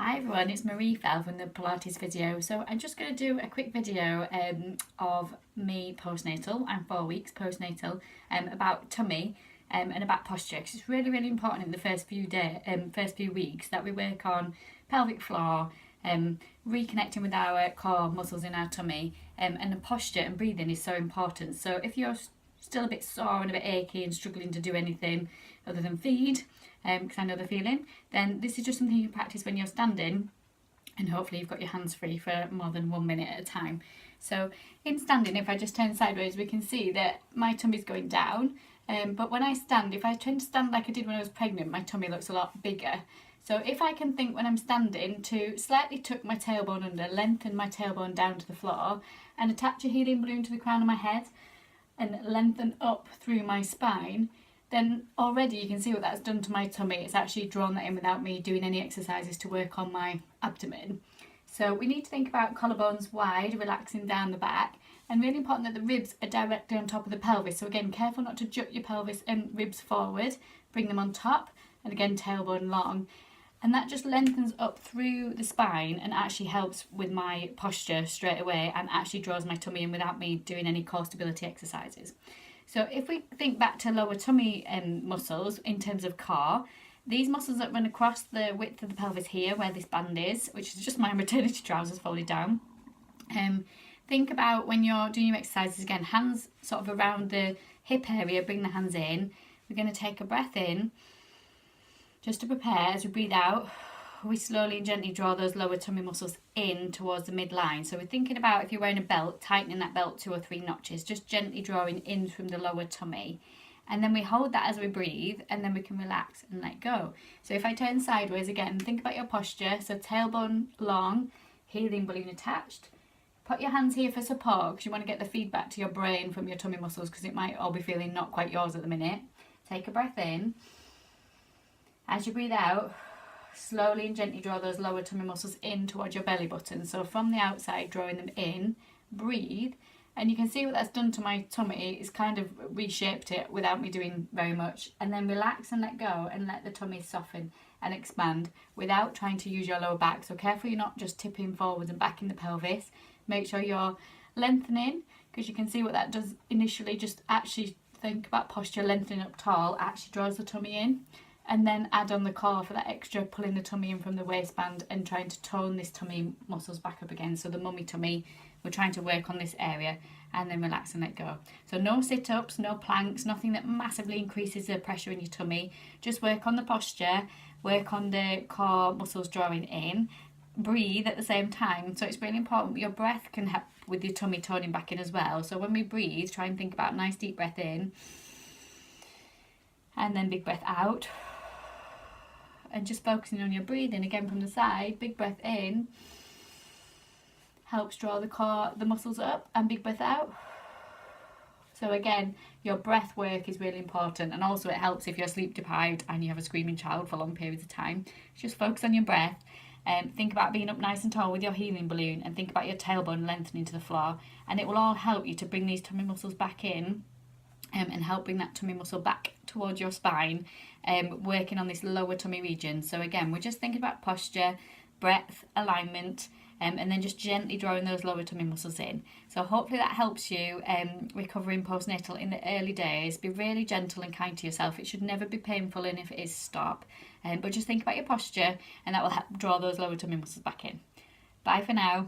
Hi everyone, it's Marie Fell from the Pilates Physio. So I'm just going to do a quick video of me postnatal. I'm 4 weeks postnatal, about tummy and about posture, because it's really important in the first few weeks that we work on pelvic floor, reconnecting with our core muscles in our tummy, and the posture and breathing is so important. So if you're still a bit sore and a bit achy and struggling to do anything other than feed, because I know the feeling, then this is just something you practice when you're standing, and hopefully you've got your hands free for more than 1 minute at a time. So in standing, if I just turn sideways, we can see that my tummy's going down, but when I stand, if I tend to stand like I did when I was pregnant, my tummy looks a lot bigger. So if I can think when I'm standing to slightly tuck my tailbone under, lengthen my tailbone down to the floor, and attach a healing balloon to the crown of my head and lengthen up through my spine, then already you can see what that's done to my tummy. It's actually drawn that in without me doing any exercises to work on my abdomen. So we need to think about collarbones wide, relaxing down the back, and really important that the ribs are directly on top of the pelvis. So again, careful not to jut your pelvis and ribs forward, bring them on top, and again tailbone long. And that just lengthens up through the spine and actually helps with my posture straight away, and actually draws my tummy in without me doing any core stability exercises. So if we think back to lower tummy muscles in terms of core, these muscles that run across the width of the pelvis here, where this band is, which is just my maternity trousers folded down. Think about when you're doing your exercises, again, hands sort of around the hip area, bring the hands in. We're going to take a breath in, just to prepare. As we breathe out, we slowly and gently draw those lower tummy muscles in towards the midline. So we're thinking about, if you're wearing a belt, tightening that belt 2 or 3 notches, just gently drawing in from the lower tummy. And then we hold that as we breathe, and then we can relax and let go. So if I turn sideways again, think about your posture. So tailbone long, healing balloon attached. Put your hands here for support, because you want to get the feedback to your brain from your tummy muscles, because it might all be feeling not quite yours at the minute. Take a breath in. As you breathe out, slowly and gently draw those lower tummy muscles in towards your belly button. So from the outside, drawing them in, breathe, and you can see what that's done to my tummy. It's kind of reshaped it without me doing very much. And then relax and let go, and let the tummy soften and expand without trying to use your lower back. So careful you're not just tipping forwards and back in the pelvis. Make sure you're lengthening, because you can see what that does initially. Just actually think about posture, lengthening up tall, actually draws the tummy in. And then add on the core for that extra, pulling the tummy in from the waistband and trying to tone this tummy muscles back up again. So the mummy tummy, we're trying to work on this area, and then relax and let go. So no sit-ups, no planks, nothing that massively increases the pressure in your tummy. Just work on the posture, work on the core muscles drawing in, breathe at the same time. So it's really important your breath can help with your tummy toning back in as well. So when we breathe, try and think about a nice deep breath in, and then big breath out. And just focusing on your breathing again from the side. Big breath in helps draw the muscles up, and big breath out. So again, your breath work is really important, and also it helps if you're sleep deprived and you have a screaming child for long periods of time. Just focus on your breath, and think about being up nice and tall with your healing balloon, and think about your tailbone lengthening to the floor, and it will all help you to bring these tummy muscles back in. And help bring that tummy muscle back towards your spine, working on this lower tummy region. So again, we're just thinking about posture, breath, alignment, and then just gently drawing those lower tummy muscles in. So hopefully that helps you recovering postnatal in the early days. Be really gentle and kind to yourself. It should never be painful, and if it is, stop. But just think about your posture, and that will help draw those lower tummy muscles back in. Bye for now.